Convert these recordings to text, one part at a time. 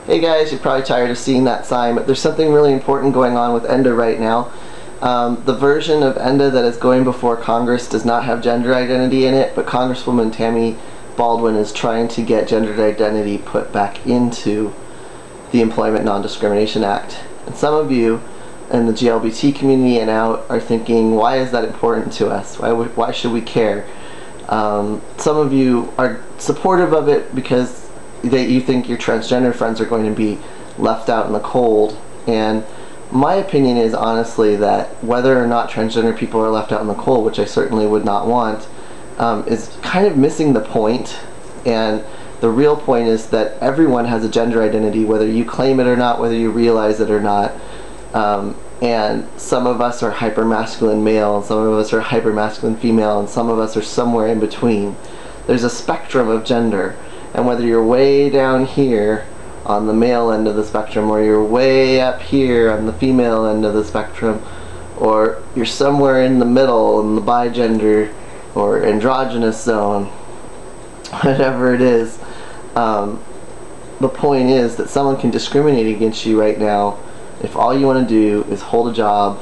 Hey guys, you're probably tired of seeing that sign, but there's something really important going on with ENDA right now. The version of ENDA that is going before Congress does not have gender identity in it, but Congresswoman Tammy Baldwin is trying to get gender identity put back into the Employment NonDiscrimination Act. And some of you in the GLBT community and out are thinking, why is that important to us? Why should we care? Some of you are supportive of it because you think your transgender friends are going to be left out in the cold, and my opinion is honestly that whether or not transgender people are left out in the cold, which I certainly would not want, is kind of missing the point. And the real point is that everyone has a gender identity, whether you claim it or not, whether you realize it or not. And some of us are hyper-masculine male, and some of us are hyper-masculine female, and some of us are somewhere in between. There's a spectrum of gender, and whether you're way down here on the male end of the spectrum, or you're way up here on the female end of the spectrum, or you're somewhere in the middle in the bigender or androgynous zone, whatever it is, the point is that someone can discriminate against you right now if all you want to do is hold a job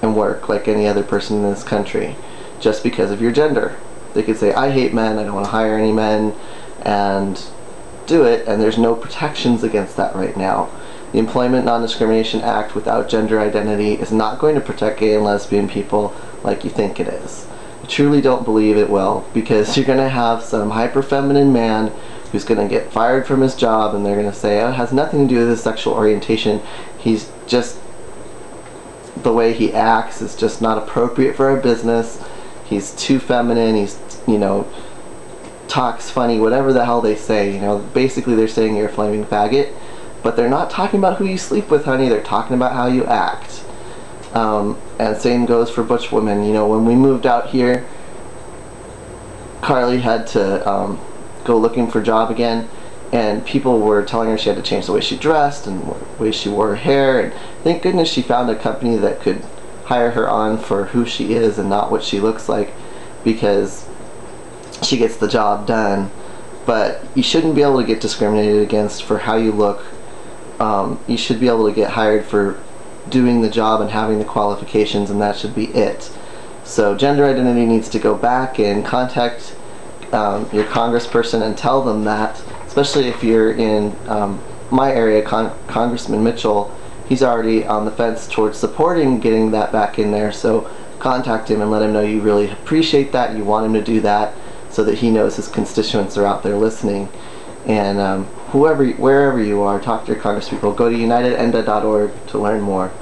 and work like any other person in this country just because of your gender. They could say, I hate men, I don't want to hire any men, and do it, and there's no protections against that right now. The Employment Non-Discrimination Act without gender identity is not going to protect gay and lesbian people like you think it is. I truly don't believe it will, because you're going to have some hyper-feminine man who's going to get fired from his job, and they're going to say, oh, it has nothing to do with his sexual orientation, he's just, the way he acts is just not appropriate for our business, he's too feminine, he's, you know, talks funny, whatever the hell they say, you know, basically they're saying you're a flaming faggot, but they're not talking about who you sleep with, honey, they're talking about how you act. And same goes for butch women. You know, when we moved out here, Carly had to go looking for a job again, and people were telling her she had to change the way she dressed and the way she wore her hair, and thank goodness she found a company that could hire her on for who she is and not what she looks like, because she gets the job done. But you shouldn't be able to get discriminated against for how you look. You should be able to get hired for doing the job and having the qualifications, and that should be it. So gender identity needs to go back, and contact your congressperson and tell them that, especially if you're in my area. Congressman Mitchell, he's already on the fence towards supporting getting that back in there, so contact him and let him know you really appreciate that, you want him to do that, so that he knows his constituents are out there listening. And wherever you are, talk to your congresspeople. Go to unitedenda.org to learn more.